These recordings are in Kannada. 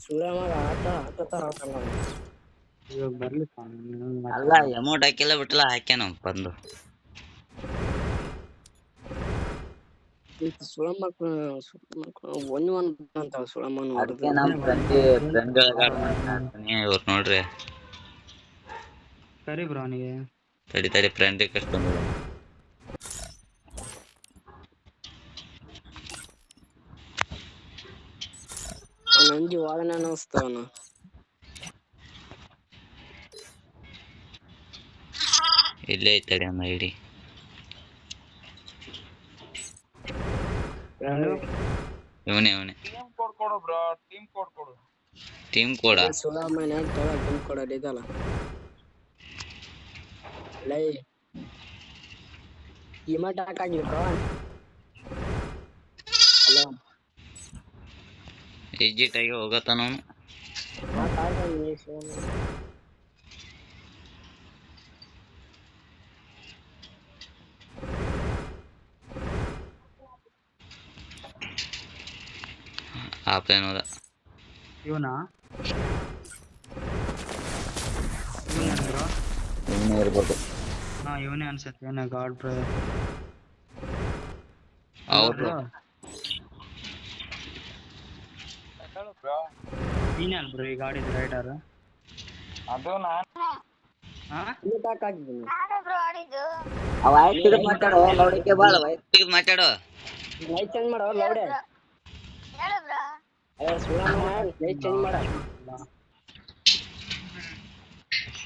ಸುಳ್ಳ ಮಗ ಆಟ ತರ ಆಟಲ್ಲ ಅವ್ನು. ಇವಾಗ ಬರ್ಲಿ ಅಲ್ಲ ಅಮೌಂಟ್ ಹಾಕಿಲ್ಲ ಬಿಟ್ಟಲ್ಲ ಹಾಕ್ಯಾನ ಬಂದು. ಸುಳ ಮಕ್ಕಳು ಒಂದು ಅಂತ ಸುಳಮ್ಮನ ಅದಕ್ಕೆ ಹೊಡೆದು ನಮ್ ಫ್ರೆಂಡ್ ಮಾಡ್ತೀನಿ ಇವ್ರು ನೋಡ್ರಿ. ಸರಿ ಬ್ರೋ ಅವನಿಗೆ ತಡಿ ಫ್ರೆಂಡ್ ರಿಕ್ವೆಸ್ಟ್ ಬಂದ. ಅವ್ನ ಅಂಜಿ ವಾದನ ಅನ್ನಿಸ್ತವನು. ಇಲ್ಲೇ ಐತಡಿ ಅಮ್ಮ ಐಡಿ. ಇವನೇ ಟೀಮ್ ಕೋಡ ಸುಳಮ್ಮನ ಟೀಮ್ ಕೊಡೋದು ಇದಲ್ಲ ಲೈ ಇಮಟ ಹಾಕಾಗಿ ಬ್ರೋ. ಹಲೋ ಎಕ್ಸಿಟ್ ಆಗಿ ಹೋಗತ್ತಾನ ಅವನು. ಆಪ್ಲೇನ್ ಹೋದ ಇವನಾ ಬ್ರೋ. ಇವನೇ ಇರ್ಬೋದು. ಹಾ ಇವನೇ ಅನ್ಸತ್ತೆ ಏನ ಗಾಡ್ ಬ್ರೋ. ಅವ್ರು ನೀನೇ ಅಲ್ ಬ್ರೋ ಈ ಗಾಡಿದ ರೈಡರ್. ಅದು ನಾನು ಅವ ಆಯ್ತು ಮಾತಾಡೋ ಲೌಡಕ್ಕೆ ಬಾಳ ವೈಯಕ್ತಿಕ ಮಾತಾಡೋ. ಲೈಟ್ ಚೇಂಜ್ ಮಾಡೋ ಲೌಡೆ. ಸುಳಮ್ಮನ ಲೈಟ್ ಚೇಂಜ್ ಮಾಡ.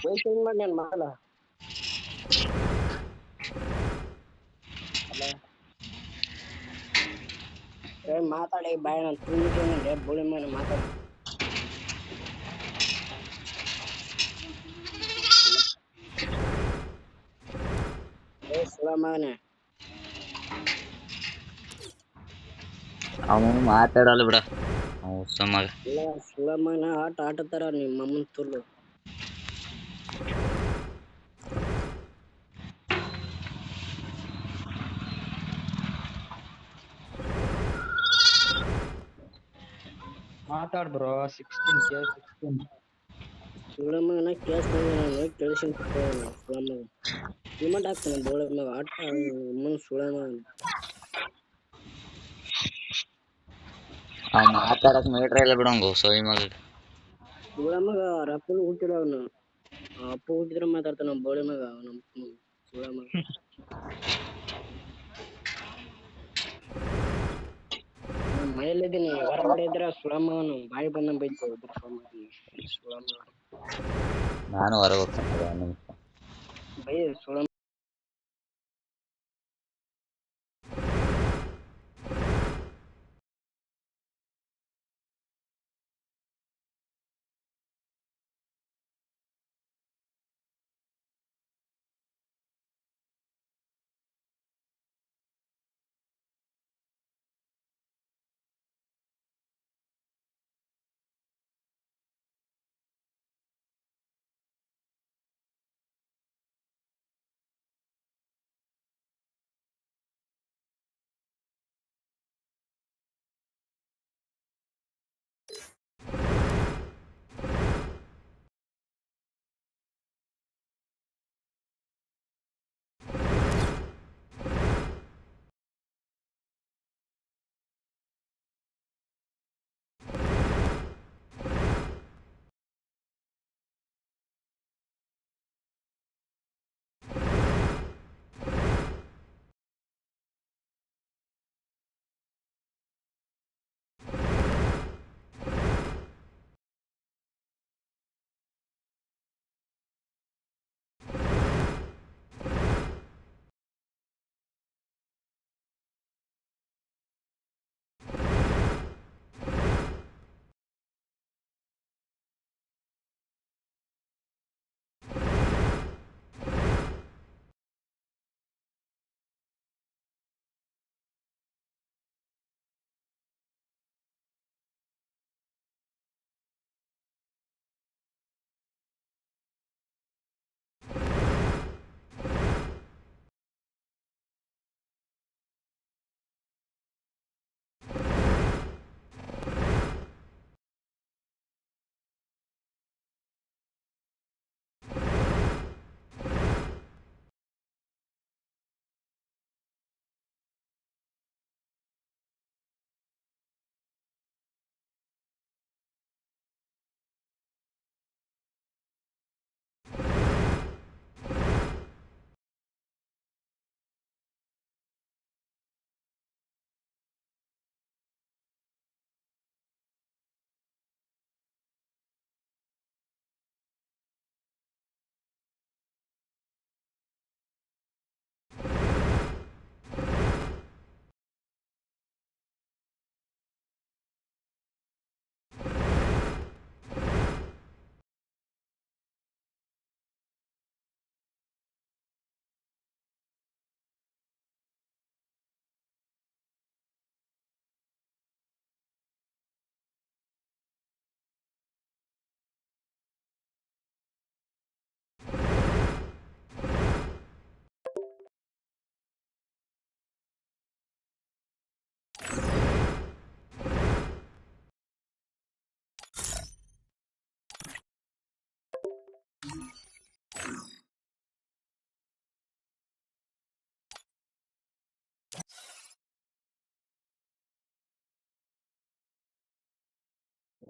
ಲೈಟ್ ಚೇಂಜ್ ಮಾಡಿ ನಾನು ಮಾಡಲ್ಲ. ಮಾತಾಡಿ ಬಾಯ್ ನಾನು ತುಂಬಿದ್ದೇನೆ ಬೋಳಿ ಮನೆ ಮಾತಾಡಿ. ಸುಳಮ್ಮನೆ ಅವನು ಮಾತಾಡಲ್ಲ ಬಿಡ ಮಗ. ಇಲ್ಲ ಸುಳಮ್ಮನ ಆಟ ಆಟತಾರ ನಿಮ್ಮ ಅಮ್ಮನ ತುಲ್ಲು. ಮಾತಾಡ್ ಬ್ರೋ 16 ಸುಳಮ್ಮನ ಕೇಸ್ ನಾನು ಕೇಳಿಸಿ ಸುಳಮ್ಮ ಇಮಂಟ್ ಹಾಕ್ತಾನೆ ಬೋಳಿ ಮಗ ಆಟ ಅಮ್ಮನ ಸುಳಮ್ಮ. ಅವ್ ಮಾತಾಡಕ್ ಮೀಟ್ರ ಇಲ್ಲ ಬಿಡಂಗು ಸೋಯಿ ಮಗ. ಸುಳಮ್ಮಗ ರಪ್ಪಲು ಹುಟ್ಟಿದ ಅವನು ಅಪ್ಪ ಹುಟ್ಟಿದ್ರೆ ಮಾತಾಡ್ತಾನ ಬೋಳಿ ಮಗ ನಮ್ಮ ಸುಳಮ್ಮ. ಮನೆಯಲ್ಲಿದ್ದೀನಿ ಹೊರಗಡೆ ಇದ್ರೆ ಸುಳಮ್ಮನು ಬಾಯಿ ಬಂದ ಬೈತು ಸುಳಮ್ಮ. ನಾನು ಹೊರಗೆ ಹೋಗ್ತೇನೆ ಬೈ ಸುಳಮ್ಮ.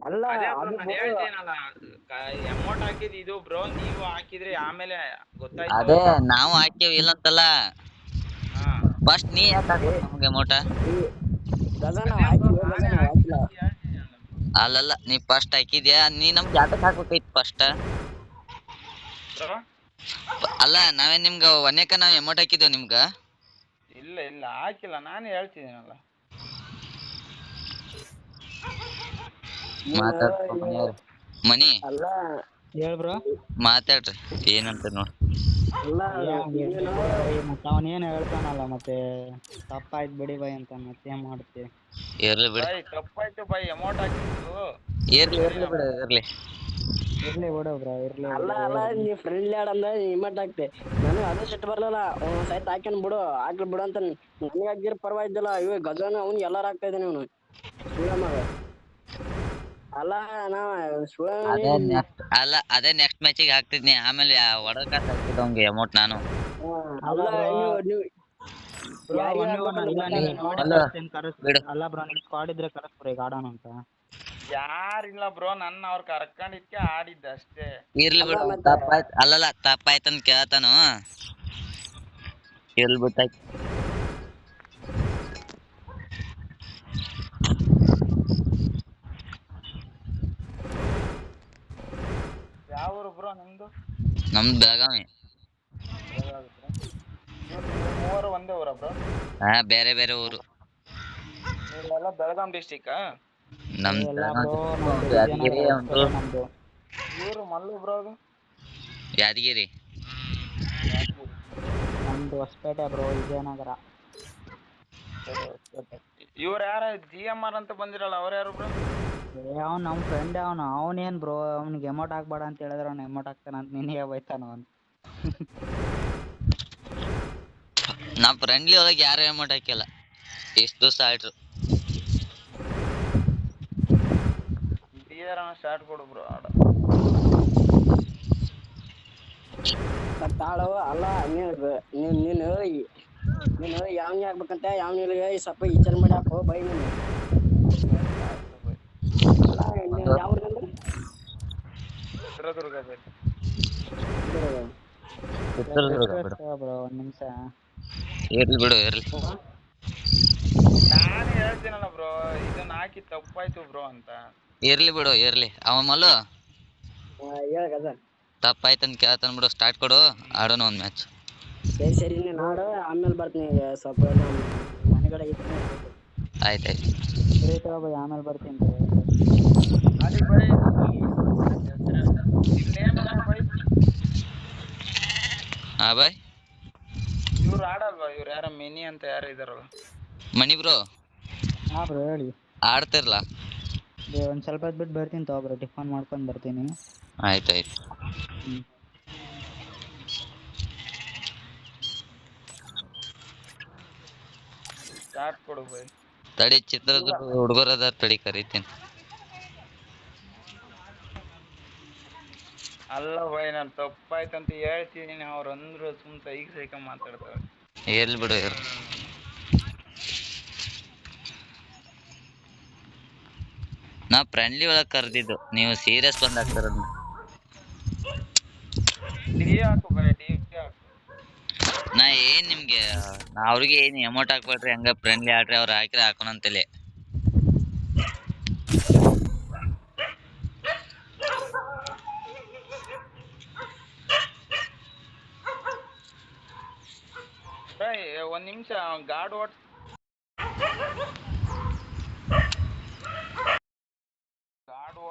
ಅಲ್ಲ ಅದೇ ಅದು ನಾನು ಹೇಳ್ತೀನಲ್ಲ ಅಮೌಂಟ್ ಹಾಕಿದ್ ಇದು ಬ್ರೋ, ನೀವು ಹಾಕಿದ್ರಿ ಆಮೇಲೆ ಗೊತ್ತಾಯ್ತು. ಅದೇ ನಾವು ಹಾಕ್ಯವಿ ಇಲ್ಲಂತಲ್ಲ, ಹಾ ಫಸ್ಟ್ ನೀ ಯಾಕೆ ಹಾಕ್ಬೇಕು ನಮ್ಗೆ ಅಮೌಂಟ? ಗಜ ನಾವ್ ಅದೇ ಬ್ರೋ ಹಾಕಿವಿ, ಗಜ ನಾನೇ ನಾವ್ ಹಾಕಿಲ್ಲ. ಹೇಳ್ತಿದ್ದೀನಲ್ಲ ಅಲ್ಲಲ್ಲ, ನೀ ಫಸ್ಟ್ ಹಾಕಿದ್ಯಾ, ನೀ ನಮ್ಗೆ ಯಾತಕ್ ಹಾಕ್ಬೇಕೈತಿ ಫಸ್ಟ್? ಬ್ರೋ. ಅಲ್ಲ ನಾವೇ ನಿಮ್ಗ ಒನ್ನೇಕ ನಾವ್ ಅಮೌಂಟ್ ಹಾಕಿದ್ದೇವ್ ನಿಮ್ಗ. ಇಲ್ಲ ಇಲ್ಲ ಹಾಕಿಲ್ಲ, ನಾನು ಹೇಳ್ತಿದ್ದೀನಲ್ಲ. ಮಾತಾಡ್ಕೊ ಮನಿ ಅಲ್ಲ ಹೇಳ್ ಬ್ರೋ. ಮಾತಾಡ್ರಿ ಏನಂತ ನೋಡ್. ಅಲ್ಲ ನೀನು ಮತ್ತೆ ಅವನೇನ್ ಹೇಳ್ತಾನಲ್ಲ, ಮತ್ತೆ ತಪ್ಪಾಯ್ತು ಬಿಡಿ ಬೈ ಅಂತ ಮತ್ತೇನ್ ಮಾಡ್ತಿ. ಇರ್ಲಿ ಬಿಡಿ, ಬೈ ತಪ್ಪಾಯ್ತು ಬೈ, ಅಮೌಂಟ್ ಹಾಕಿದ್ದು ಇರ್ಲಿ ಇರ್ಲಿ ಬಿಡು, ಇರ್ಲಿ. ಇರ್ಲಿ ಬಿಡು ಬ್ರೋ, ಇರ್ಲಿ ಅಲ್ಲ ಅಲ್ಲ ನೀ ಫ್ರೆಂಡ್ಲಿ ಆಡ್ ಅಂದ್ರೆ ಇಮಟ್ ಹಾಕ್ತೆ. ನನಗೆ ಅದು ಸಿಟ್ಟು ಬರ್ಲಿಲ್ಲ. ಸೈತ್ ಹಾಕ್ಯಾನ ಬಿಡು, ಹಾಕ್ಲಿ ಬಿಡು ಅಂತ ನನಗೆ ಹಾಕಿದ್ರೆ ಪರವಾಗಿದ್ದಿಲ್ಲ. ಇವ ಗಜನ ಅವ್ನು ಎಲ್ಲಾರು ಹಾಕ್ತಾ ಇದ್ದಾನೆ ಇವನು ಸುಳ್ಳ ಮಗ. ಅಲ್ಲ ನಾ ಸುಳ್ಳ ಅದೇ ನೆಕ್ಸ್ಟ್ ಮ್ಯಾಚಿಗೆ ಹಾಕ್ತಿದ್ನಿ, ಆಮೇಲೆ ಹೊಡಕಾತ ಹಾಕಿದವಂಗೆ ಅಮೌಂಟ್ ನಾನು. ಅಲ್ಲ ನೀವು ಬ್ರೋ ಯಾರಿಗೆ ಅಲ್ಲ ಹಾಕ್ಬೇಕಂತ ನೀನ್ ನೋಡಿ ಅಲ್ಲ, ಕಳಿಸ್ತೀನಿ ಬಿಡು. ಅಲ್ಲ ಬ್ರೋ, ನಿನ್ ಸ್ಕ್ವಾಡ್ ಇದ್ರೆ ಕಳಿಸ್ ಬ್ರೋ, ಈಗ ಆಡೋಣ ಅಂತ. ಯಾರಿಲ್ಲ ಬ್ರೋ, ನನ್ನ ಅವ್ರು ಕರ್ಕೊಂಡಿದ್ಕೆ ಆಡಿದ್ದೆ ಅಷ್ಟೇ. ಇರ್ಲಿ ಬಿಡು, ಅಲ್ಲ ಮತ್ತೆ ತಪ್ಪಾಯ್ತು. ಅಲ್ಲಲ್ಲ ತಪ್ಪಾಯ್ತಂತ ಕೇಳ್ತಾನು, ಇರ್ಲಿ ಬಿಟ್ಟಾಯ್ತು. ಯಾವ ಊರು ಬ್ರೋ ನಿಮ್ದು? ನಮ್ದು ಬೆಳಗಾವಿ. ಬೆಳಗಾವಿ ಬ್ರೋ. ಮೂವರು ಒಂದೇ ಊರ ಬ್ರೋ? ಹಾ, ಬೇರೆ ಬೇರೆ ಊರು. ನೀವೆಲ್ಲ ಬೆಳಗಾಂ ಡಿಸ್ಟಿಕ್? ನಮ್ದು ಎಲ್ಲ ಬೆಳಗಾವಿ ಬ್ರೋ, district, ನಮ್ದು ಒಂದು ಯಾದಗಿರಿ, ವಿಜಯನಗರ ಒಂದು ಹೊಸಪೇಟೆ ನಮ್ದು. ಇವರು ಮಲ್ಲು ಬ್ರೋ ಅದು? ಯಾದಗಿರಿ. ಯಾದಗಿರಿ. ನಮ್ದು ಹೊಸಪೇಟೆ ಬ್ರೋ, ವಿಜಯನಗರ. ಇವ್ರು ಯಾರ GMR ಅಂತ ಬಂದಿರಲ್ಲ, ಅವ್ರು ಯಾರು ಬ್ರೋ? ಅವ್ನು ನಮ್ಮ ಫ್ರೆಂಡ್, ಅವನೇನ್ ಬ್ರೋ, ಅವ್ನಿಗೆ ಅಮೌಂಟ್ ಹಾಕ್ಬೇಡ ಅಂತ ಹೇಳಿದ್ರೆ ಅವ್ನು ಅಮೌಂಟ್ ಹಾಕ್ತಾನ ಅಂತ ನಿನಗೆ ಬೈತಾನ ಅವನು. ನಾ ಫ್ರೆಂಡ್ಲಿ ಒಳಗೆ ಯಾರು ಅಮೌಂಟ್ ಹಾಕಿಲ್ಲ ಎಷ್ಟು ದಿವಸ ಆಯ್ತು. ಸ್ಟಾರ್ಟ್ ಕೊಡು ಬ್ರೋ ಆಡ. ತಾಳು ಅಲ್ಲ ನೀನು ಯಾವ್ನಿ ಆಗ್ಬೇಕಂತ ಯಾವ್ನಿ ಸ್ವಲ್ಪ ವಿಚಾರ ಮಾಡಿ ಹಾಕೋ ಬೈ. ನೀನು ಆಯ್ತು ಬೈ. ಅಲ್ಲ ಯಾವ ಚಿತ್ರದುರ್ಗ ಬೈ. ಚಿತ್ರದುರ್ಗ ಬಿಡು, ಬ್ರೋ ಒಂದು ನಿಮಿಷ. ಇರ್ಲಿ ಬಿಡು, ಇರ್ಲಿ. ನಾನು ಹೇಳ್ತೀನಲ್ಲ ಬ್ರೋ, ಇದನ್ನ ಹಾಕಿ ತಪ್ಪಾಯ್ತು ಬ್ರೋ ಅಂತ. ಇರ್ಲಿ ಬಿಡು, ಇರ್ಲಿ. ಅವ ಮಲ್ಲು ಹೇಳ ಗಜ. ತಪ್ಪಾಯ್ತಂತ ಕೇಳ್ತಾನ ಬಿಡು, ಸ್ಟಾರ್ಟ್ ಕೊಡು, ಆಡೋಣ ಒಂದ್ ಮ್ಯಾಚ್. ಸರಿ ಸರಿ ನೀನು ನಾಡು ಆಮೇಲೆ ಬರ್ತೀನಿ. ಈಗ ಸ್ವಲ್ಪ ಎಲ್ಲ ಮನೆಗಡೆ ಇದ್ದೀನಿ. ಆಯ್ತಾಯ್ತು. ಸರಿ ತಗೋ ಬೈ, ಆಮೇಲೆ ಬರ್ತೀನಿ ತಗೋ. ಅಲ್ಲಿ ಬೈ ನಿಮ್ ನೇಮ್ ಏನೋ ಬೈ? ಹಾ ಬಾಯ್. ಇವ್ರು ಆಡಲ್ವಾ, ಇವ್ರು ಯಾರ ಮಿನಿ ಅಂತ ಯಾರು ಇದಾರಲ್ಲ? ಮಣಿ ಬ್ರೋ ಹಾ ಬ್ರೋ ಹೇಳಿ. ಆಡ್ತಿರ್ಲಾ? ಒಂದು ಸ್ವಲ್ಪ ಹೊತ್ತು ಬಿಟ್ಟು ಬರ್ತೀನಿ ತಗೋ ಬ್ರೋ, ಟಿಫನ್ ಮಾಡ್ಕೊಂಡು ಬರ್ತೀನಿ. ಆಯ್ತಾಯ್ತು. ಹ್ಞೂ. ಸ್ಟಾರ್ಟ್ ಕೊಡು ಬೈ. ತಡಿ, ಚಿತ್ರದುರ್ಗ ಹುಡುಗರದ ತಡಿ ಕರಿತೀನಿ. ಅಲ್ಲ ಬೈ, ನಾನು ತಪ್ಪಾಯ್ತಂತ ಹೇಳ್ತಿದ್ದೀನಿ, ಅವ್ರು ಅಂದ್ರು ಸುಮ್ ಸೈಕ ಮಾತಾಡ್ತಾರೆ. ಎಲ್ಲಿ ಬಿಡು, ಇರ್ಲಿ. ನಾ ಫ್ರೆಂಡ್ಲಿ ಒಳಗೆ ಕರೆದಿದ್ದು, ನೀವು ಸೀರಿಯಸ್ ಬಂದ್ ಹಾಕ್ತಾರ. ಡಿ ಹಾಕು ಬೈ, ಡಿ ಹಾಕು. ನಾ ಏನ್ ನಿಮ್ಗೆ ಅವ್ರಿಗೆ ಏನ್ ಅಮೌಂಟ್ ಹಾಕ್ಬೇಡ್ರಿ, ಹಂಗ ಫ್ರೆಂಡ್ಲಿ ಆಡ್ರಿ, ಅವ್ರು ಹಾಕಿದ್ರೆ ಹಾಕೋಣ ಅಂತಲೇ. ಬೈ ಒಂದ್ ನಿಮಿಷ, ಗಾರ್ಡ್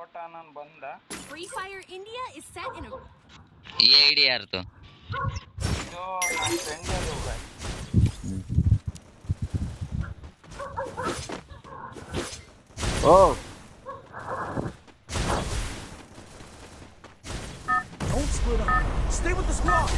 ಓಟ ನಾನು ಬಂದ. Free Fire India is set in a ಈ ಐಡಿ ಯಾರ್ದು? ಇದು ನನ್ನ ಫ್ರೆಂಡ್ ಅದು ಬೈ. ಓ Don't split up. Stay with the squad.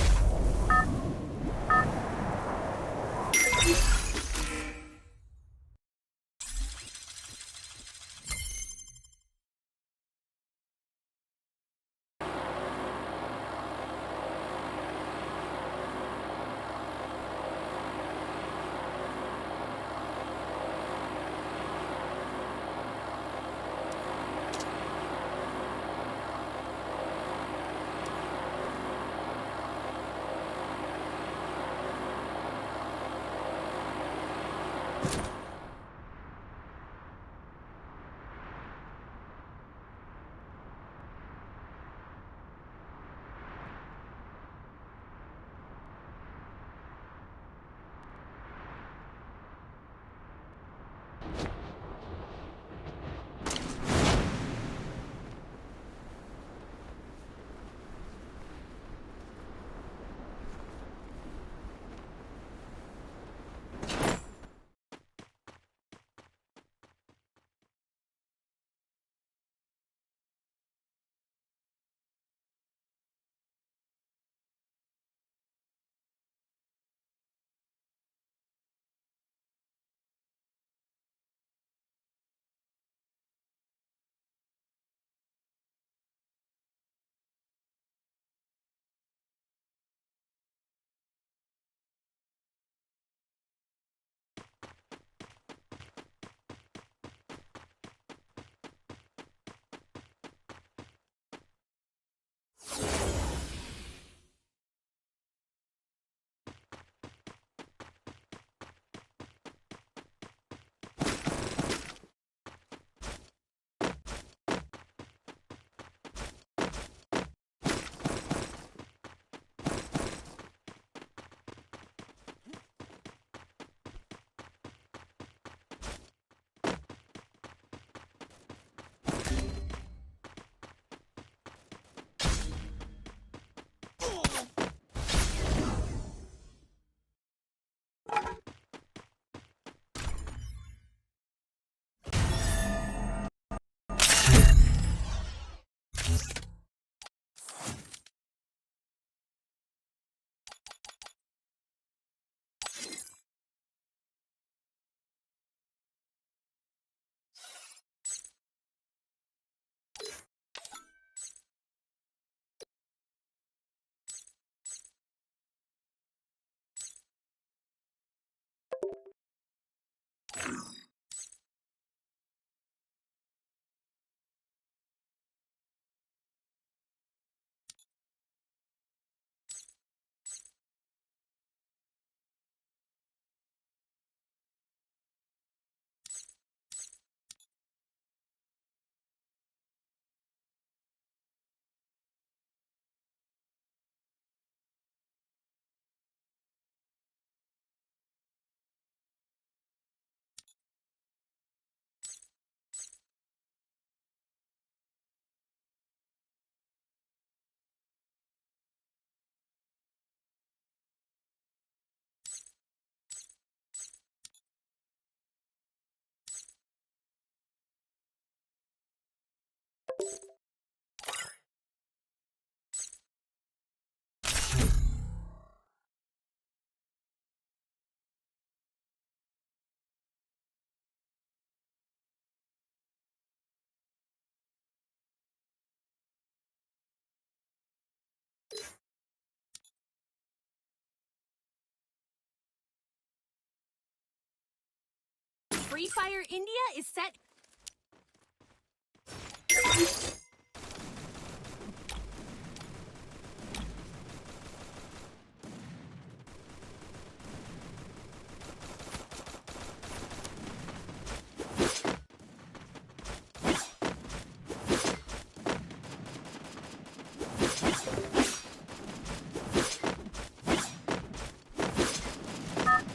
Free Fire India is set.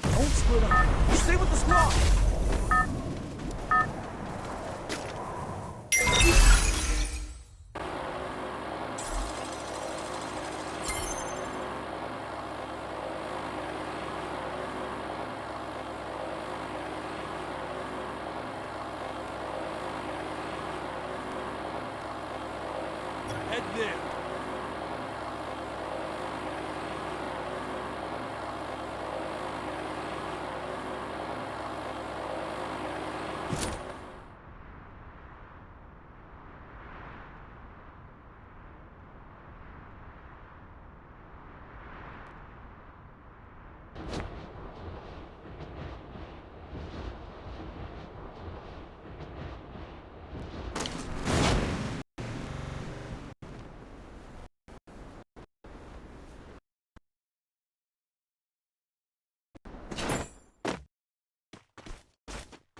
Don't split up. Stay with the squad. Head there.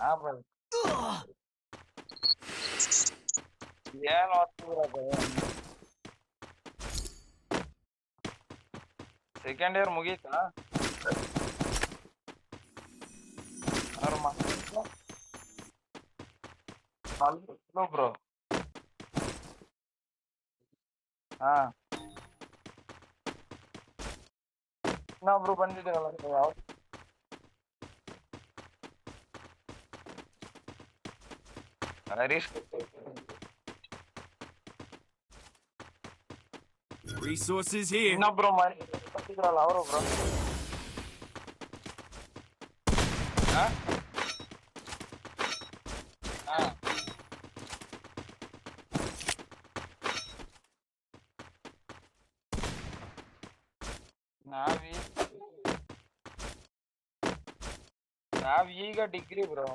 ಹಾ ಬ್ರೋ ಏನ್ ಓದ್ತಿದ್ರ ಸೆಕೆಂಡ್ ಇಯರ್ ಮುಗೀತಾ ಅವ್ರ ಬ್ರೋ ಹಾ ಇನ್ನೊಬ್ರು ಬಂದಿದ್ದೀರಲ್ಲ ಯಾವ ಹರೀಶ್ Resources here. ಇನ್ನೊಬ್ರು ಬಂದಿದ್ರಲ್ಲ ಅವರು ಬ್ರೋ ಹಾ ಹಾ ನಾವೀಗ ಡಿಗ್ರಿ ಬ್ರೋ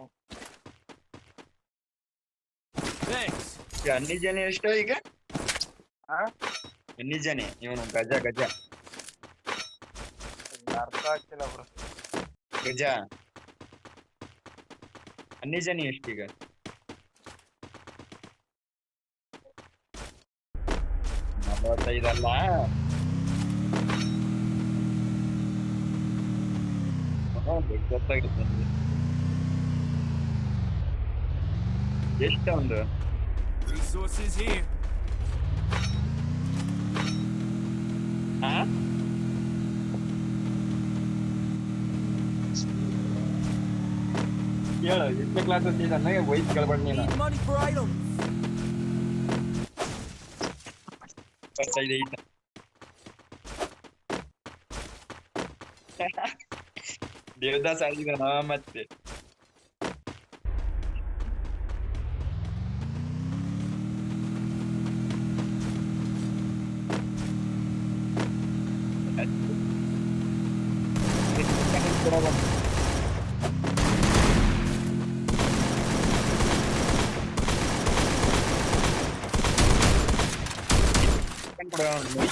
Thanks. ಅನ್ನಿ ಜನ ಎಷ್ಟೋ ಈಗ ಹಾ ಅನ್ನಿ ಜನ ಇವನು ಗಜ ಗಜ ಅರ್ಥ ಆಗ್ತಿಲ್ಲ ಬ್ರೋ ಗಜ ಅನ್ನಿ ಜನ ಎಷ್ಟೀಗ 45 ಅಲ್ಲ ಗೊತ್ತಾಗುತ್ತೆ ನನಗೆ ಎಷ್ಟು ಒಂದು Resources here. ಹಾ ಹೇಳು ಎಷ್ಟನೇ ಕ್ಲಾಸ್ ಓದ್ತಿದ್ದ ನನಗೆ ವಯಸ್ಸು ಕೇಳ್ಬೇಡ ನೀನು Need money for items. 25 ಐತ ದೇವದಾಸ್ ಆಗಿದಾನ ಮತ್ತೆ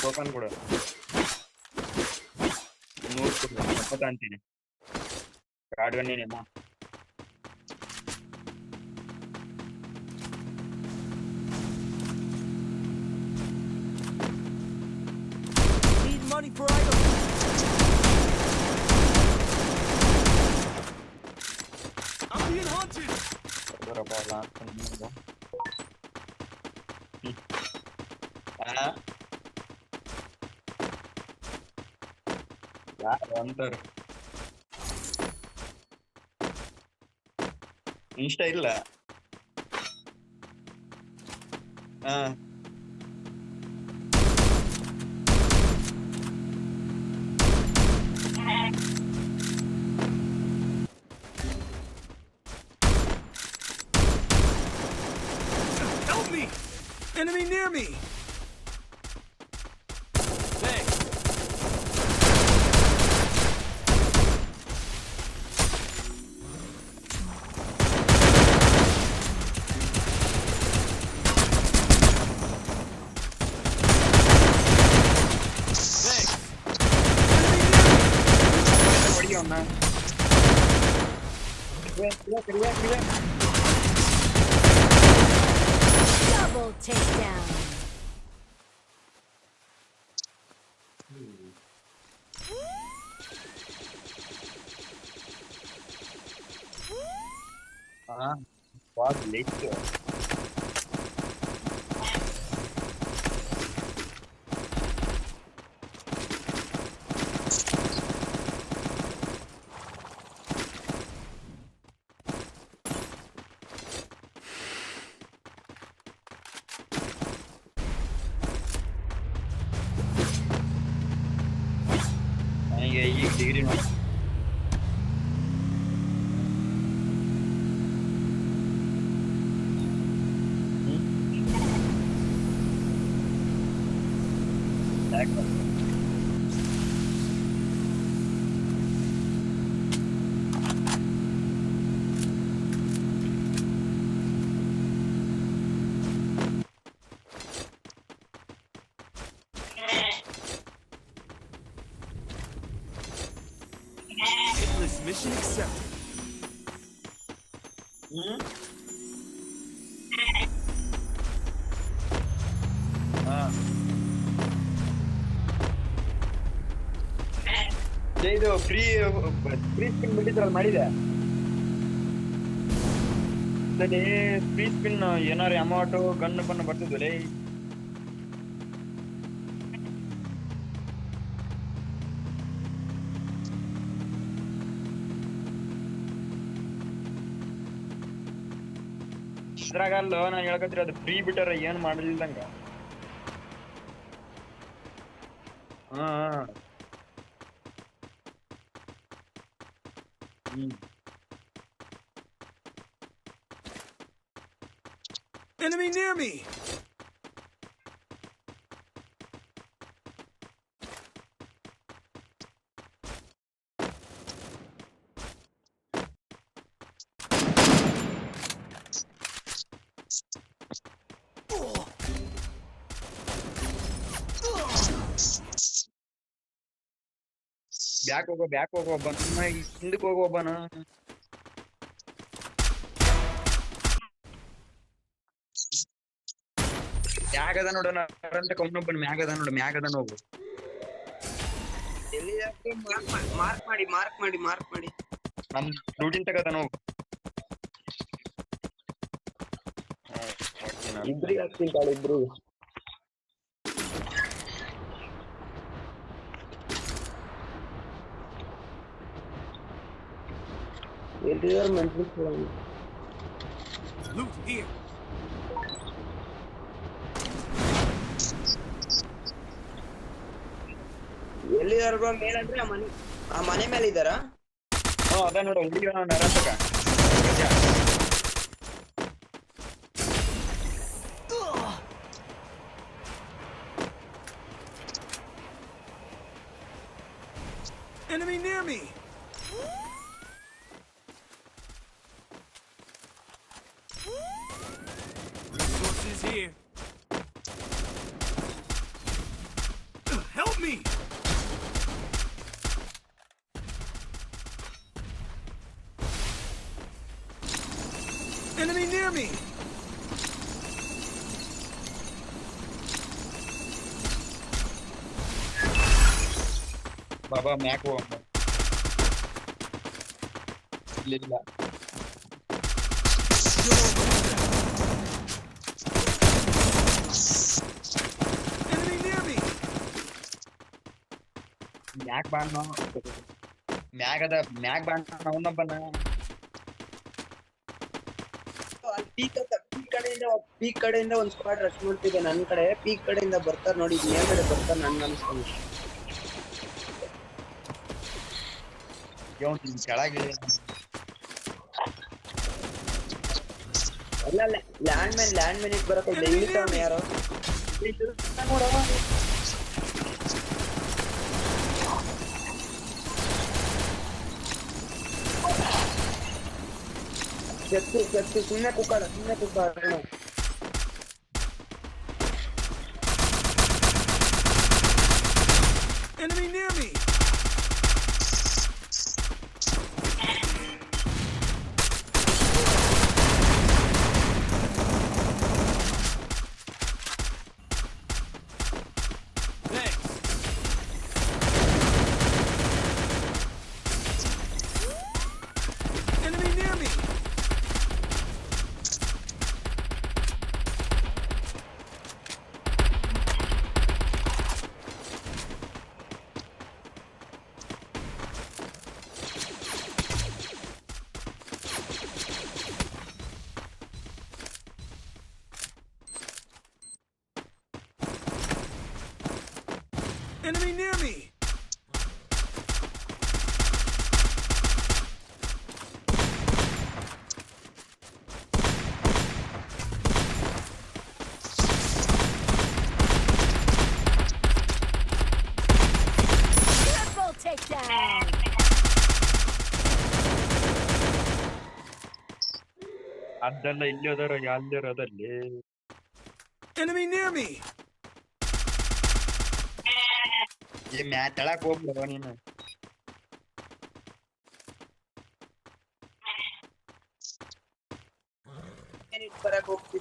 ಟೋಕನ್ ಕೊಡು 100 ಕೊಡು 70 ಅಂತೀನಿ ಕಾರ್ಡ್ ಗಣ್ಣೇನೇಮ್ಮ Need money for items. I'm being hunted. ಬರಪ್ಪ ಅಲ್ಲ ಅಂತ ಯಾರು ಅಂತಾರೆ ಇಷ್ಟ ಇಲ್ಲ ಹಾ Help me! Enemy near me. Thanks. ಹೊಡಿಯೋಣ Double takedown. ಹಾ ವಾಸ್ ಲೇಟ್ ನನಗೆ ಈಗ ಡಿಗ್ರಿ ಮಾಡಿ Hitless mission accepted. ಹ್ಮ್ ಹಾ ಇದು ಫ್ರೀ ಸ್ಪಿನ್ ಬಿಟ್ಟಿದ್ರಲ್ಲ ಮಾಡಿದೆ ಫ್ರೀ ಸ್ಪಿನ್ ಏನಾರು ಅಮೌಂಟ್ ಗನ್ ಬಣ್ಣ ಬರ್ತಿದ್ವಲ್ಲೇ ಇದ್ರಾಗ ಅಲ್ಲೋ ನಾ ಹೇಳ್ಕತ್ರಿ ಅದು ಫ್ರೀ ಬಿಟ್ಟಾರ ಏನ್ ಮಾಡಲಿಲ್ಲಂಗ ಹಾ ಹ್ಮ್ Enemy near me! ಬ್ಯಾಕ್ ಹೋಗೋ ಒಬ್ಬನ ಹಿಂದಕ್ಕೆ ಹೋಗೋ ಒಬ್ಬನ ಮ್ಯಾಗದ ನೋಡೋಣ ಅಂತ ಕೊಮ್ಮೊಬ್ಬನ ಮ್ಯಾಗದ ಹೋಗು ಮಾರ್ಕ್ ಮಾಡಿ ನಮ್ ಡ್ಯೂಟಿನ್ ತಗದ ಹೋಗು ಇಬ್ರಿಗೆ ಹಾಕ್ತೀನಿ ತಾಳು ಇಬ್ರು ಎಲ್ಲಿದಾರ ಮೆಂಟಲ್ Loot here! ಎಲ್ಲಿದಾರ ಬ್ರೋ ಮೇಲಂದ್ರೆ ಆ ಮನೆ ಮೇಲೆ ಇದ್ದಾರಾ ಅದ ನೋಡು ಹುಡುಗಿ ನರತಕ Enemy near me! Resources here. Help me! Enemy near me! ಬಾಬಾ ಮ್ಯಾಕ್ ಹೋಗ ಇಲ್ಲ Enemy near me! ಮ್ಯಾಕ್ ಬಾಣ ಮ್ಯಾಗ್ ಬಾಣ ಅವನೊಬ್ಬನ ಪೀಕ್ ಕಡೆಯಿಂದ ಒಂದ್ ಸ್ಕ್ವಾಡ್ ರಶ್ ಮಾಡ್ತಿದೆ ನನ್ ಕಡೆ ಪೀಕ್ ಕಡೆಯಿಂದ ಬರ್ತಾರ ನೋಡಿ ಮೇಲ್ಗಡೆ ಬರ್ತಾರ ನನ್ ಅನ್ಸ್ಕೊಂಡು ಕೆಳಗೆ ಅಲ್ಲ ಲ್ಯಾಂಡ್ ಮ್ಯಾನ್ ಇಟ್ ಬರತ್ತೆ ಡೈಲಿ ತಗೊಂಡು ಯಾರೋ ಚೆತ್ತಿ ಸುಮ್ಮನೆ ಕುಕ್ಕಾಡ Enemy near me! Enemy near me! Enemy near me! Triple takedown. ಅದೆಲ್ಲ ಇಲ್ಲಿ ಹೋದಾರ ಯಾಲ್ದಿರೋದಲ್ಲಿ Enemy near me! ಈ ತೆಳಕ್ ಹೋಗ್ಬಿಡವ ನೀನು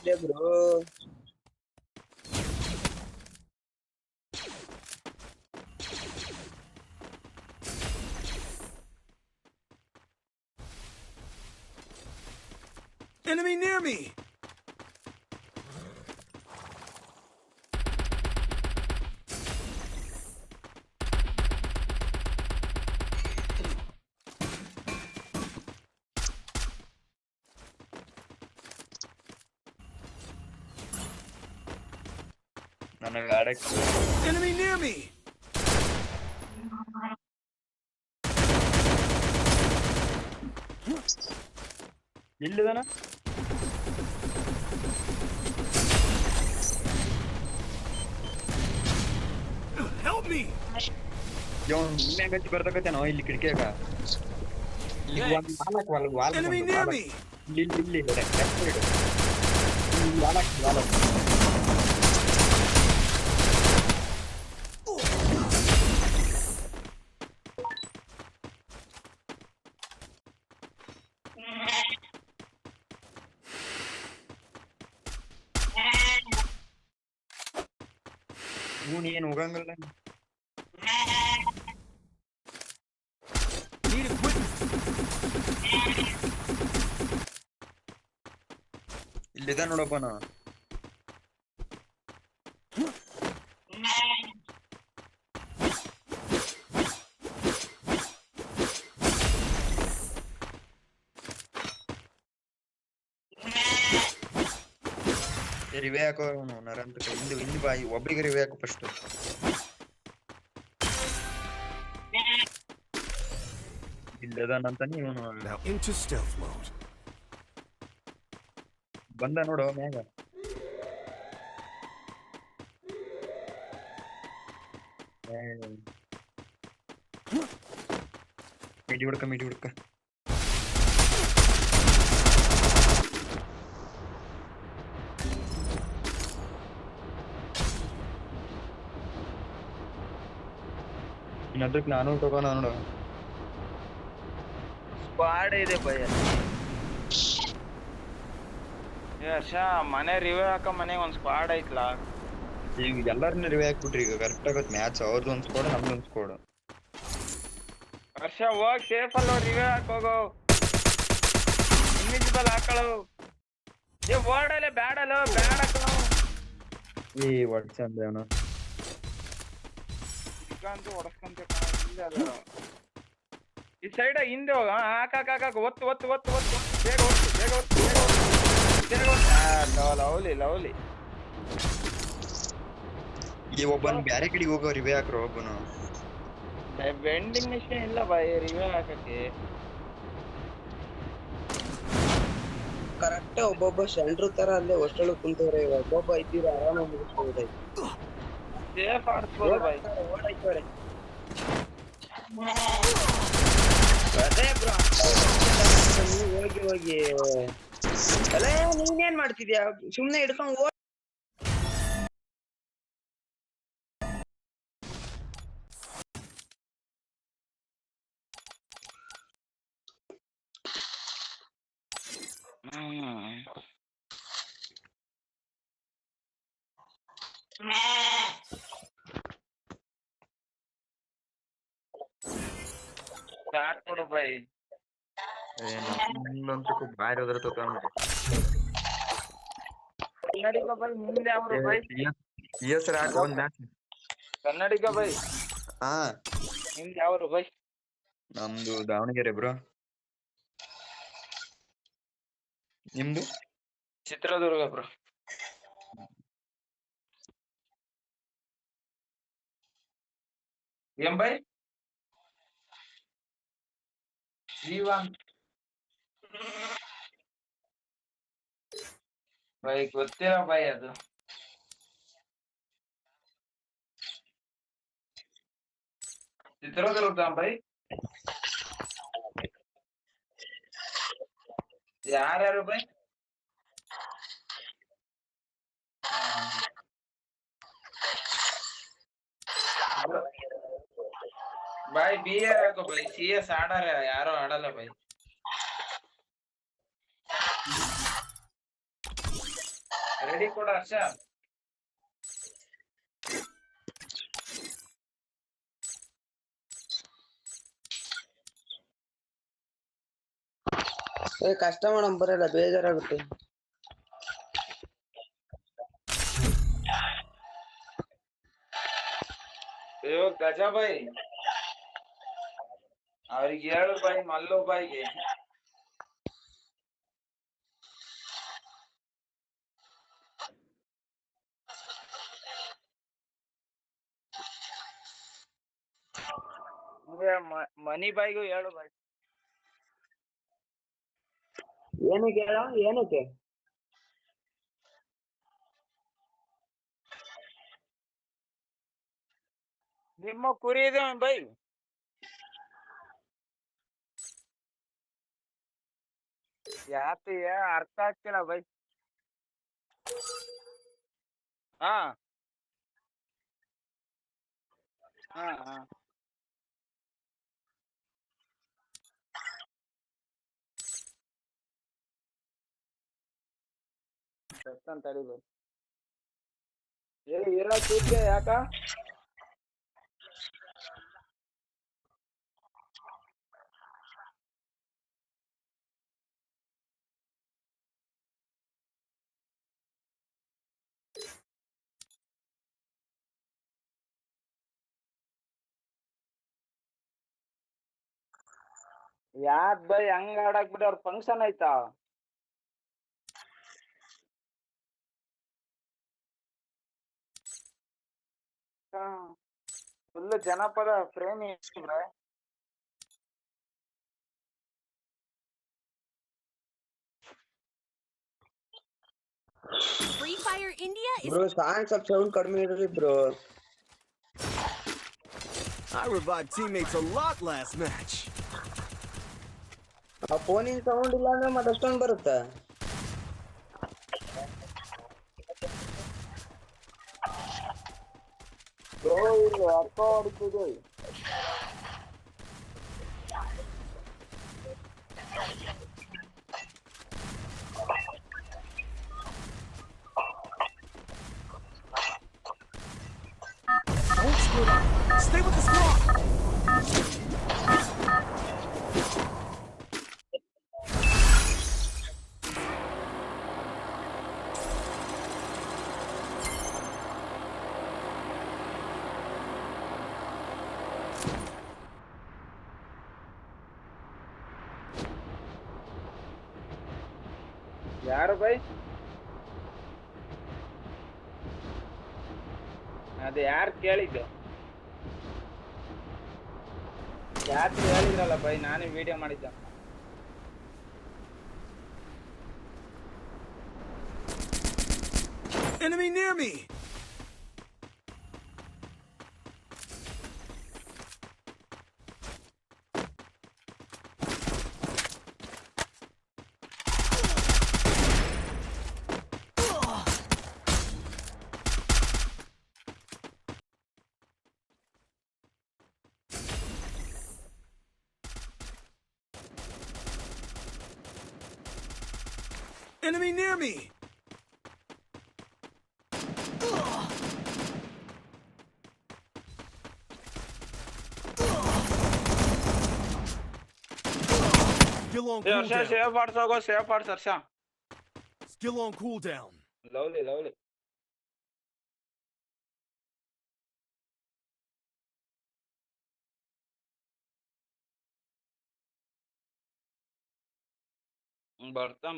ಮಾಡಿದ್ದೆ ಬ್ರೋ. Enemy near me! ನನಗೆ ಆಡಕ್ಕೆ Enemy near me! ಇಲ್ಲಿದಾನ Help me! ಇವನ್ ನಿನ್ನೆ ಗಚ್ಚಿ ಬರ್ತಕತ್ತೇನೋ ಇಲ್ಲಿ ಕಿಟಕಿಯಾಗ. ಈಗ ಒಂದ್ ವಾಲಕ್ Enemy near me! ಇಲ್ಲಿ ಲೆಫ್ಟ್ ಸೈಡ್ ವಾಲಕ್ ಇವನ್ ಏನ್ ಹೋಗಂಗಿಲ್ಲ. Need equipment! ಇಲ್ಲಿದ ನೋಡಪ್ಪ ನಾ. ರಿವೇ ಹಾಕೋ ನರಂತ ಇಲ್ಲಿ ಬಾ ಒಬ್ರಿಗೆ ರಿವೇ ಹಾಕೋ ಫಸ್ಟ್. ಇಲ್ಲದಾನಂತಾನೆ ಇವನು Now into stealth mode. ಬಂದ ನೋಡು ಮ್ಯಾಗ. ಮಿಡಿ ಹುಡ್ಕ ಇನ್ನದಕ್ಕೆ ನಾನು ತಗೋಣ ನೋಡು. ಸ್ಕ್ವಾಡ್ ಇದೆ ಭಯ. ಹರ್ಷ ಮನೆ ರಿವ್ಯೂ ಹಾಕ ಮನೆಗೆ ಒಂದ್ ಸ್ಕ್ವಾಡ್ ಐತ್ಲಾ. ಈಗ ಎಲ್ಲಾರನ್ನ ರಿವೇ ಹಾಕ್ಬಿಟ್ರಿ. ಈಗ ಕರೆಕ್ಟ್ ಆಗತ್ ಮ್ಯಾಚ್. ಅವ್ರದ್ದು ಒಂದ್ ಸ್ಕೋಡ್ ನಮ್ದೊಂದ್ ಸ್ಕೋಡ್. ಹರ್ಷ ಹೋಗ್ ಸೇಫ್ ಅಲ್ಲ ರಿವ್ಯೂ ಹಾಕೋಗೋ. ಇನ್ವಿಸಿಬಲ್ ಹಾಕಳು. ಏ ಓಡಲೆ ಬ್ಯಾಡಲ್ಲ ಬ್ಯಾಡ ಹಾಕೋ. ಈ ಒಡ್ ಚಂದ ಅವನು ಅಂತ ಹೊಡಸ್ಕೊಂತ ಈ ಸೈಡ್ ಹಿಂದೆ ಹೋಗ. ಹಾಕಾಕ ಒತ್ತು ಬೇಗ ಲವ್ಲಿ ಈ ಒಬ್ಬನ್ ಬ್ಯಾರೆ ಕಡೆಗೆ ಹೋಗೋ ರಿವೇ ಹಾಕ್ರ ಒಬ್ಬನು. ವೆಂಡಿಂಗ್ ಮಿಷನ್ ಇಲ್ಲ ಬಾಯ್ ರಿವ್ಯೂ ಹಾಕಕ್ಕೆ. ಕರೆಕ್ಟ್ ಒಬ್ಬೊಬ್ಬ ಶೆಂಡ್ರು ತರ ಅಲ್ಲೇ ಹೊಸ್ಟಳು ಕುಂತವ್ರೆ. ಒಬ್ಬೊಬ್ಬ ಇದ್ದೀರ ಆರಾಮಾಗಿ ಮುಗಿಸ್ಬೋದಾಯ್ತು. ಸೇಫ್ ಆಡ್ಸ್ಬೋದು ಬಾಯ್. ಓಡಾಯ್ತವ್ರೆ ಅದೇ ಬ್ರೋ. ಹೋಗಿ ಅಲ್ಲ ನೀನೇನ್ ಮಾಡ್ತಿದ್ಯಾ? ಸುಮ್ನೆ ಹಿಡ್ಕೊಂಡ್ ಸ್ಟಾರ್ಟ್ ಕೊಡು ಬಾಯ್. ಇನ್ನೊಂದಕ್ಕೂ ಬಾರಿ ಹೋದ್ರ ತಗೊಂಡ್ರೆ ಕನ್ನಡಿಗ ಬಾಯ್ ಮುಂದೆ ಅವರು ಬಾಯ್. ಹೆಸರು ಹಾಕ ಒಂದ್ ಮ್ಯಾಚ್. ಕನ್ನಡಿಗ ಬಾಯ್ ಹಾ ನಿಮ್ದು ಯಾವ್ರು ಬಾಯ್? ನಮ್ದು ದಾವಣಗೆರೆ ಬ್ರೋ. ನಿಮ್ದು? ಚಿತ್ರದುರ್ಗ ಬ್ರೋ. ಏನ್ ಬಾಯ್? ಜೀವನ್ ಬಾಯ್ ಗೊತ್ತಿಲ್ಲ ಬಾಯ್ ಅದು. ಚಿತ್ರದುರ್ಗ ಬಾಯ್. ಯಾರ್ಯಾರು ಬಾಯ್? ಬಾಯ್ ಬಿ ಆರ್ ಹಾಕೋ ಬಾಯ್. ಸಿ ಎಸ್ ಆಡಾರ ಯಾರು ಆಡಲ್ಲ ಬಾಯ್. ರೆಡಿ ಕೊಡ ಹರ್ಷ. ಕಷ್ಟ ಮಾಡಮ್ ಬರಲ್ಲ, ಬೇಜಾರಾಗುತ್ತೆ. ಅಯ್ಯೋ ಗಜ ಬಾಯ್, ಅವ್ರಿಗೆ ಹೇಳು ಬಾಯ್, ಮಲ್ಲು ಬಾಯ್ಗೆ. ಮನಿ ಬಾಯ್ಗೂ ಹೇಳು ಬಾಯ್. ಏನಕ್ಕೆ ಹೇಳ, ಏನಕ್ಕೆ? ನಿಮ್ಮ ಕುರಿ ಇದೆ ಬೈ. ಯಾತಿ ಅರ್ಥ ಆಗ್ತಿಲ್ಲ ಬೈ. ಹಾ ಹಾ ಹಾ ತಡಿ ಬೈ. ಇರೋ ಚೂಟ್ಗೆ ಯಾಕ? ಯಾಕ್ ಬೈ ಹಂಗ ಆಡಕ್ ಬಿಡಿ, ಅವ್ರ ಫಂಕ್ಷನ್ ಆಯ್ತಾ? ಫುಲ್ ಜನಪದ ಪ್ರೇಮಿ bro. Free Fire India is bro song ಸ್ವಲ್ಪ ಸೌಂಡ್ ಕಡಿಮೆ ಇರಲಿ bro. I revived teammates a lot last match. ಆ ಫೋನಿನ ಸೌಂಡ್ ಇಲ್ಲ ಅಂದ್ರೆ ಮತ್ತೆ ಅಷ್ಟೊಂದು ಬರುತ್ತಾ? ಅರ್ಥ ಹೊಡಿತಿದೆ. Don't split up. Stay with the squad. ಯಾರು ಬೈ? ಅದೇ ಯಾರು ಕೇಳಿದ್ದು? ಯಾರು ಹೇಳಿದ್ರಲ್ಲ ಬೈ, ನಾನೇ ವಿಡಿಯೋ ಮಾಡಿದ್ದ. Enemy near me. Enemy near me. Skill on Harsha cooldown. Save ಮಾಡ್ಸೋಗೋ, ಸೇವ್ ಮಾಡ್ಸ Harsha. Skill on cooldown. Lovely lovely.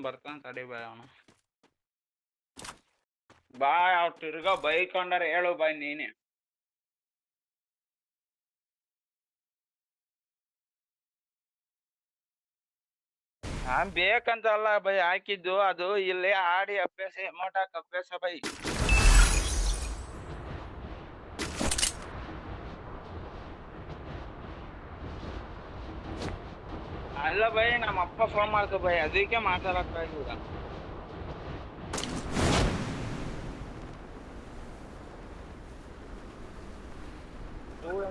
ಬರ್ತಾನ ತಡಿ ಬಾಯ್ ಅವನು. ಬಾಯ್ ಅವ್ರು ತಿರ್ಗಾ ಬೈಕೊಂಡಾರೆ, ಹೇಳು ಬಾಯ್ ನೀನೆ. ನಾನ್ ಬೇಕಂತ ಅಲ್ಲ ಬೈ ಹಾಕಿದ್ದು, ಅದು ಇಲ್ಲಿ ಆಡಿ ಅಭ್ಯಾಸ, ಎಮೋಟ್ ಹಾಕಿ ಅಭ್ಯಾಸ ಬೈ. ಅಲ್ಲ ಬೈ, ನಮ್ಮ ಅಪ್ಪ ಫೋನ್ ಮಾಡ್ಕೊ ಬೈ, ಅದಕ್ಕೆ ಮಾತಾಡಕ್ ಆಗಿಲ್ಲ.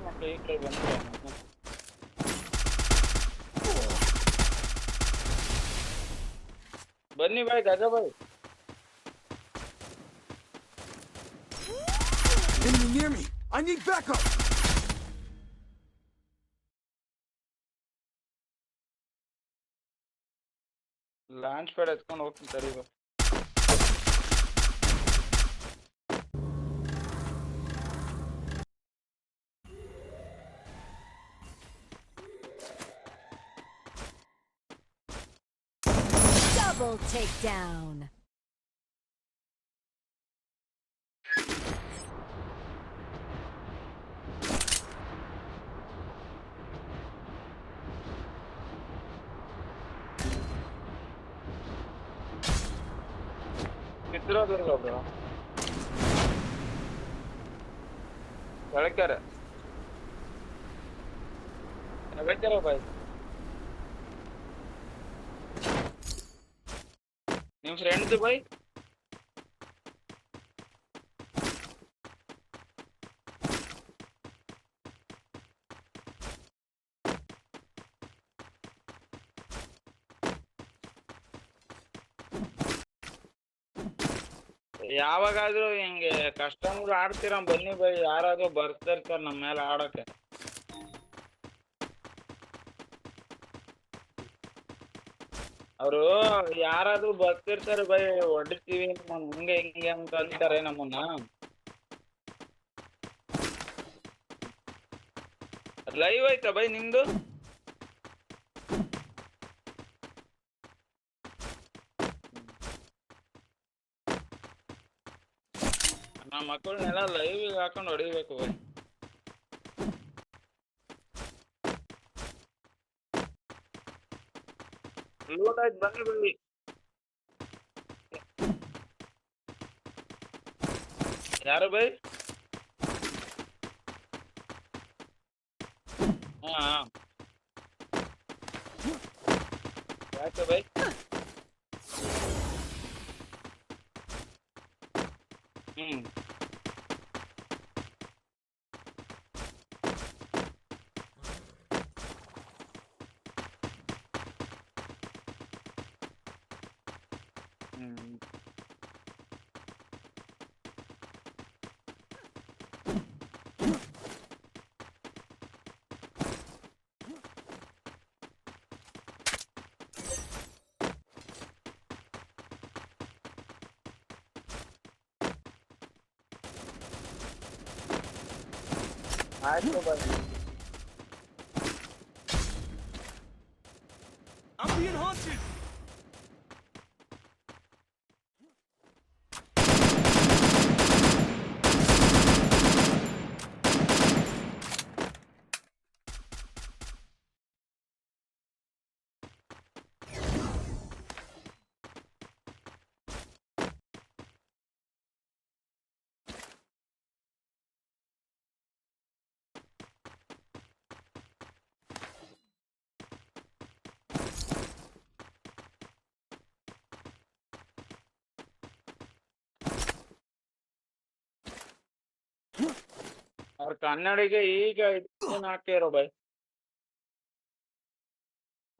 ಮಕ್ಕಳು ಈ ಕಡೆ ಬಂದ್ರು. ಬನ್ನಿ ಬಾಯ್, ಗಜ ಬಾಯ್. Enemy near me. I need backup. Launch pad ಎತ್ಕೊಂಡು ಹೋಗ್ತೀನಿ ತಡಿ ಇವಾಗ. Double takedown. ಕಿತ್ತಿರೋದಿಲ್ಲ ಬ್ರೋ, ಬೆಳಕ್ಯಾರ ಬೆಳಕ್ಯಾರ ಬಾಯ್. ನಿಮ್ ಫ್ರೆಂಡ್ಸ್ ಬಾಯ್ ಯಾವಾಗಾದ್ರೂ ಹಿಂಗೆ ಕಸ್ಟಮರ್ ಆಡ್ತೀರ ಬನ್ನಿ ಬೈ, ಯಾರಾದ್ರೂ ಬರ್ತಿರ್ತಾರ ನಮ್ಮ ಮೇಲೆ ಆಡಕ್ಕೆ. ಅವರು ಯಾರಾದ್ರೂ ಬರ್ತಿರ್ತಾರೆ ಬೈ, ಹೊಡಿತೀವಿ ಹಂಗೆ ಹಿಂಗೆ ಅಂತ ಅಂತಾರೆ ನಮ್ಮನ್ನ. ಲೈವ್ ಐತಾ ಬೈ ನಿಮ್ದು? ನಮ್ಮ ಮಕ್ಕಳನ್ನೆಲ್ಲ ಲೈವ್ ಹಾಕೊಂಡು ಹೊಡಿಬೇಕು ಬೈ. ಲೂಟ್ ಆಯ್ತು ಬನ್ನಿ ಬನ್ನಿ. ಯಾರು ಬೈ? ಹಾ ಯಾಕೆ ಬೈ? ಹ್ಮ್ ಹ್ಮ್ ಆಯ್ತು ಬೈ. I'm being haunted. ಅವ್ರ ಕನ್ನಡಿಗೆ ಈಗ ಇದನ್ನ ಹಾಕ್ಯಾರೋ ಬೈ.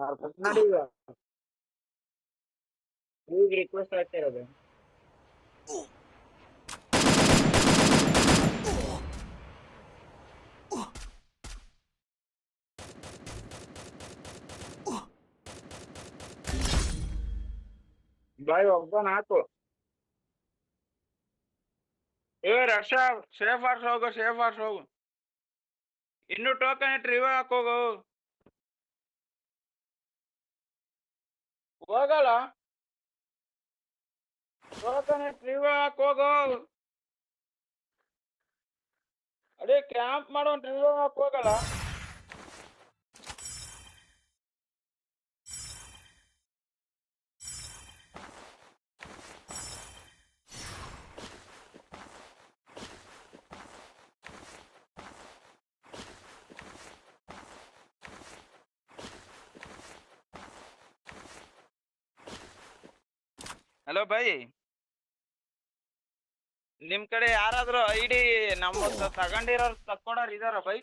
ಅವ್ರ ಕನ್ನಡಿಗ ಈಗ ರಿಕ್ವೆಸ್ಟ್ ಹಾಕ್ಯಾರೋ ಬೈ. ಬಾಯ್ ಒಬ್ಬನ ಹಾಕು. ರಕ್ಷಾ ಸೇಫ್ ಆರ್ಸ್ ಹೋಗು, ಸೇಫ್ ಆರ್ಸ್ ಹೋಗು. ಇನ್ನು ಟೋಕನ್ ಇಟ್ಟು ರಿವ್ಯೂ ಹಾಕೋಗು. ಹೋಗಲ್ಲ ಟೋಕನ್ ಇಟ್ಟು ರಿವ್ಯೂ ಹಾಕೋಗು. ಅದೇ ಕ್ಯಾಂಪ್ ಮಾಡೋ ರಿವ್ಯೂ ಹಾಕೋಗಲ್ಲ. ಹಲೋ ಬೈ, ನಿಮ್ ಕಡೆ ಯಾರಾದ್ರೂ ಐಡಿ ನಮ್ಮ ತಗೊಂಡಿರೋರು ತಕ್ಕೊಡೋರು ಇದಾರ ಬೈ?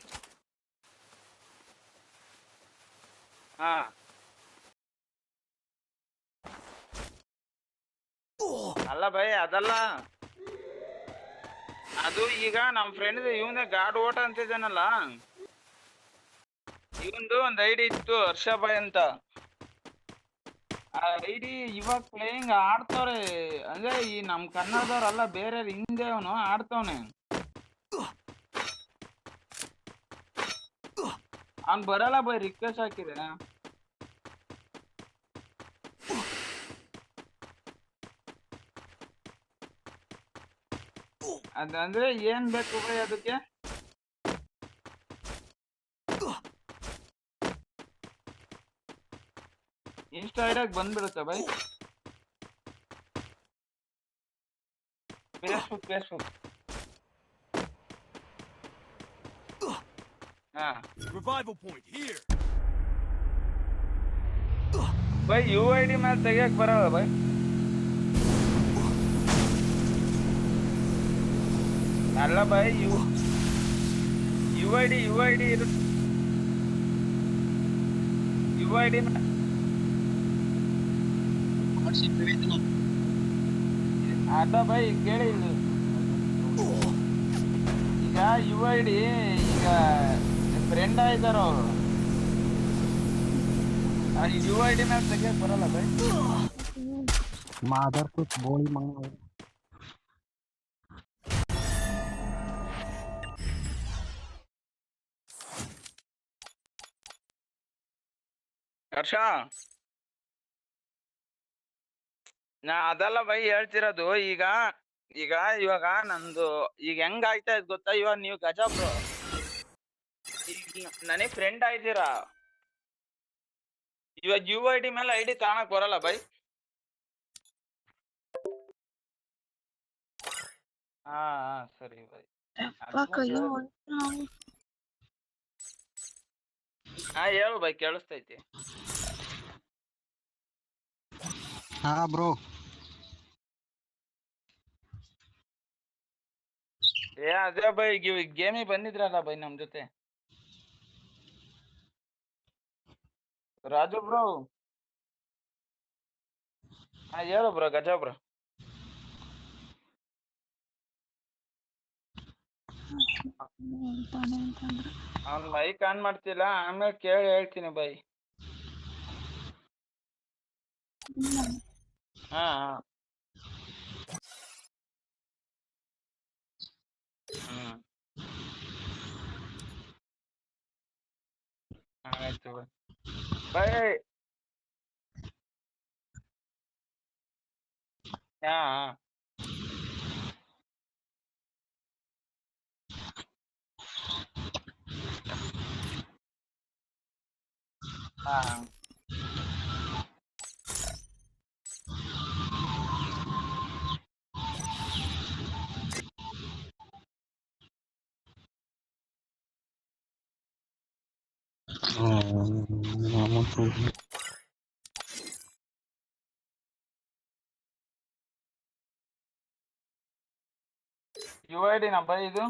ಹಾ ಅಲ್ಲ ಬೈ, ಅದಲ್ಲ ಅದು ಈಗ ನಮ್ ಫ್ರೆಂಡ್ ಇವನೇ ಗಾಡ್ ಓಟ ಅಂತಿದ್ದಾನಲ್ಲ, ಇವಂದು ಒಂದ್ ಐಡಿ ಇತ್ತು ಹರ್ಷಭಾಯ್ ಅಂತ. ಆ ಐಡಿ ಇವಾಗ ಪ್ಲೇಯಿಂಗ್ ಆಡ್ತವ್ರೆ, ಅಂದ್ರೆ ಈ ನಮ್ ಕನ್ನಡದವ್ರಲ್ಲ ಬೇರೆ ಹಿಂದೆ ಅವನು ಆಡ್ತವ್ನೆ. ಅವ್ನ್ ಬರಲ್ಲ ಬೈ, ರಿಕ್ವೆಸ್ಟ್ ಹಾಕಿದೆ. ಅದಂದ್ರೆ ಏನ್ ಬೇಕು ಬೈ ಅದಕ್ಕೆ? ಇನ್ಸ್ಟಾ ಐಡಿಯಾಗ ಬಂದ್ಬಿಡುತ್ತೆ ಬೈ. ಫೇಸ್ಬುಕ್ ಹಾ Revival point here. ಬೈ ಯು ಐ ಡಿ ಮೇಲೆ ತೆಗಿಯಕ್ ಬರಲ್ಲ ಬೈ. ಅಲ್ಲ ಬೈ U I D U I D ಅದ ಬೈ ಕೇಳಿ ಇದು. ಈಗ ಯು ಐ ಡಿ ಈಗ ಫ್ರೆಂಡ್ ಆಗಿದಾರ ಅವರು, ಯು ಐ ಡಿ ಮೇಲೆ ತೆಗಿಯಕ್ ಬರಲ್ಲ ಬೈ. ಹರ್ಷ, ನಾ ಅದಲ್ಲ ಬೈ ಹೇಳ್ತಿರೋದು. ಈಗ ಈಗ ಇವಾಗ ನಂದು ಈಗ ಹೆಂಗ್ ಆಯ್ತಾ ಇದ್ ಗೊತ್ತಾ? ಇವಾಗ ನೀವು ಗಜಾ ಬ್ರೋ ನನಗ್ ಫ್ರೆಂಡ್ ಆಯ್ತೀರಾ, ಇವಾಗ ಯು ಐ ಡಿ ಮೇಲೆ ಐ ಡಿ ತಾಣಕ್ ಬರಲ್ಲ ಬೈ. ಹಾ ಸರಿ ಬೈ. ಹಾ ಹೇಳು ಬೈ, ಕೇಳಿಸ್ತೈತಿ. ಹಾ ಬ್ರೋ. ಅದೇ ಬೈ, ಗೇಮಿಗೆ ಬಂದಿದ್ರಲ್ಲ ಬೈ ನಮ್ ಜೊತೆ ರಾಜು ಬ್ರೋ. ಹಾ ಹೇಳು ಬ್ರೋ, ಗಜಾ ಬ್ರೋ. ಅವ್ನ್ ಮೈಕ್ ಆನ್ ಮಾಡ್ತಿಲ್ಲ, ಆಮೇಲೆ ಕೇಳಿ ಹೇಳ್ತೀನಿ ಬೈ. ಹಾ ಹ್ಮ್ ಆಯ್ತು ಬೈ. ಬೈ ಹಾ ಹಾ ಯು ಐ ಡಿ ನಾ ಬೈ ಇದು?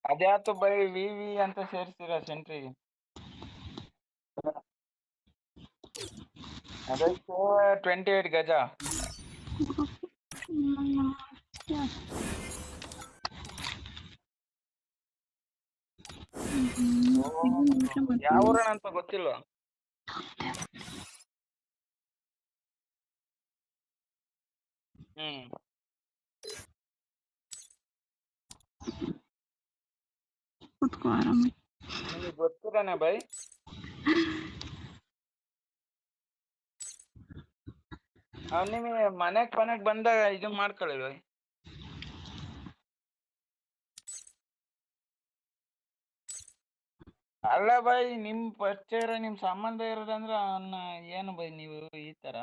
ಅದ್ಯಾತು ಬೈ ವಿ ಅಂತ ಸೇರಿಸ್ತೀರಾ ಸೆಂಟ್ರಿಗೆ? ಅದಕ್ಕೆ 28 ಗಜ. ಯಾವ ಊರಣ ಅಂತ ಗೊತ್ತಿಲ್ವಾ? ನಿಮಗೆ ಗೊತ್ತಿದ್ದಾನೆ ಬೈ? ನಿಮಗೆ ಮನೆಗ್ ಬಂದಾಗ ಇದು ಮಾಡ್ಕೊಳ್ಳಿ ಬೈ. ಅಲ್ಲ ಬೈ, ನಿಮ್ ಪರಿಚಯ ಇರೋ ನಿಮ್ ಸಂಬಂಧ ಇರೋದಂದ್ರೆ ಅವನ್ನ ಏನು ಬೈ ನೀವು ಈ ತರ?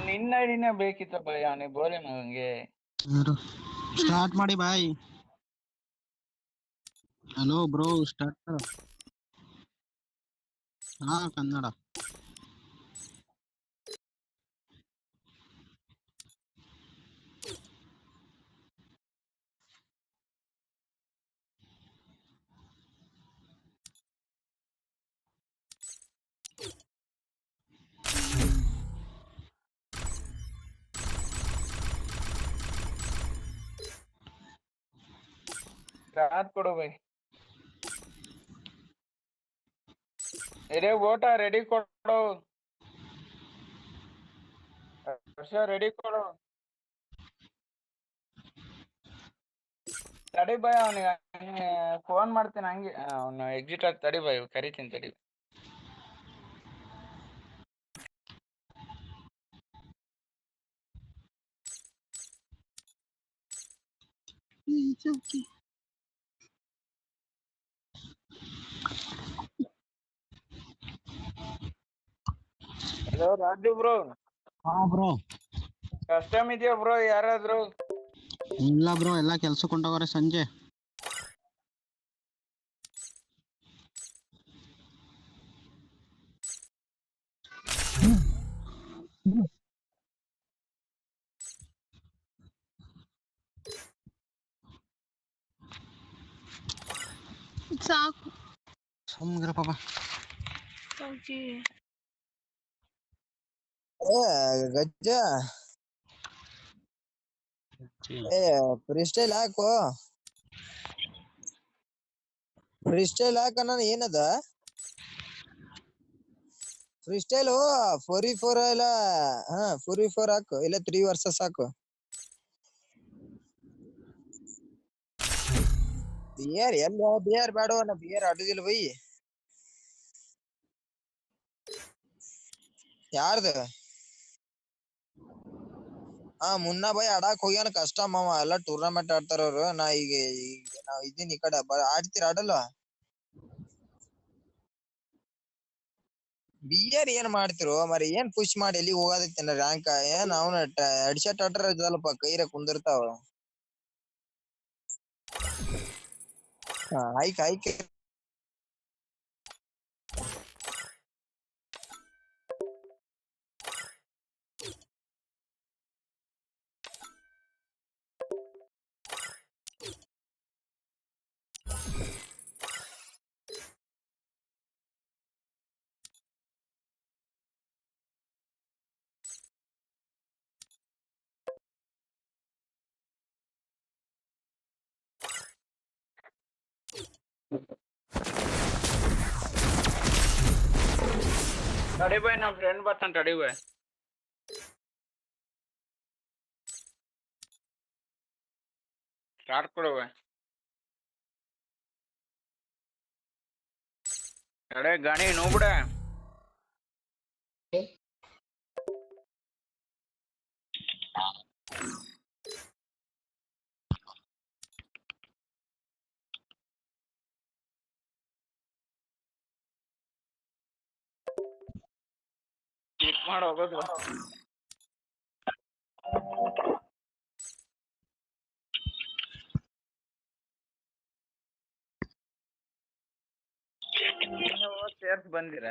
ನಿನ್ನ ಐಡಿನೇ ಬೇಕಿತ್ತ ಬೈ ಅವನಿಗೆ, ಬೋಲಿ ಮಗಂಗೆ. ಸ್ಟಾರ್ಟ್ ಮಾಡಿ ಬಾಯ್. Hello bro, start. ಹಾ ಕನ್ನಡ. ಸ್ಟಾರ್ಟ್ ಕೊಡು ಬೈ. ಓಟ ರೆಡಿ ಕೊಡು. ಹರ್ಷ ರೆಡಿ ಕೊಡು. ತಡಿ ಬೈ, ಅವನಿಗೆ ಫೋನ್ ಮಾಡ್ತೀನಿ ಹಂಗೆ. ಅವ್ನು ಎಕ್ಸಿಟ್ ಆಗಿ ತಡಿ ಬೈ, ಕರಿತೀನಿ ತಡಿ. ಹಲೋ ರಾಜು ಬ್ರೋ, ಹಾ ಬ್ರೋ. ಕಸ್ಟಮ್ ಇದೆಯಾ ಬ್ರೋ ಯಾರಾದ್ರು? ಇಲ್ಲ ಬ್ರೋ, ಎಲ್ಲ ಕೆಲ್ಸಕ್ಕೆ ಹೊಂಟೋಗ್ರೆ ಸಂಜೆ. ಸಾಕು ಸುಮ್ಗಿರ ಪಾಪ. ಗಜ್ಜ ಫ್ರೀಸ್ಟೈಲ್ ಹಾಕು, ಫ್ರೀಸ್ಟೈಲ್ ಹಾಕ. ಏನದ ಫ್ರೀಸ್ಟೈಲ್ 4v4 ಇಲ್ಲ? 4v4 ಹಾಕು, ಇಲ್ಲ 3 ವರ್ಸಸ್ ಹಾಕು. ಬಿಯರ್ ಎಲ್ಲ ಬಿಯರ್ ಬೇಡ, ನಾ ಬಿಯರ್ ಆಡುದಿಲ್ಲ ಬೈ. ಯಾರ್ದು? ಮುನ್ನಾ ಬೈ ಆಡಾಕ್ ಹೋಗ್ಯಾನ ಕಸ್ಟಮ್. ಅವ ಎಲ್ಲ ಟೂರ್ನಮೆಂಟ್ ಆಡ್ತಾರ ಅವ್ರು. ನಾ ಈಗ ನಾವ್ ಇದೀನಿ ಈ ಕಡೆ. ಆಡ್ತೀರ ಆಡಲ್ಲ? ಬಿಯರ್ ಏನ್ ಮಾಡ್ತಿರೋ ಮರಿ, ಏನ್ ಪುಷ್ ಮಾಡಿ ಎಲ್ಲಿ ಹೋಗೋದೈತೇನ ರ್ಯಾಂಕ್? ಏನ್ ಅವನ ಹೆಡ್ಶೆಟ್ ಆಟ್ರ ಸ್ವಲ್ಪ ಕೈರ ಕುಂದಿರ್ತಾವ. ಆಯ್ಕೆ ಆಯ್ಕೆ ತಡಿ ಬೈ, ನಮ್ಮ ಫ್ರೆಂಡ್ ಬರ್ತಾನ ತಡಿ ಬೈ. ಸ್ಟಾರ್ಟ್ ಕೊಡು ಬೈ. ತಡೆ ಗಾಣಿ ನೋಡ್ಬಿಡ. ಕ್ಲಿಕ್ ಮಾಡಿ ಹೋಗೋದು. ಸೇರ್ಸ್ ಬಂದಿರ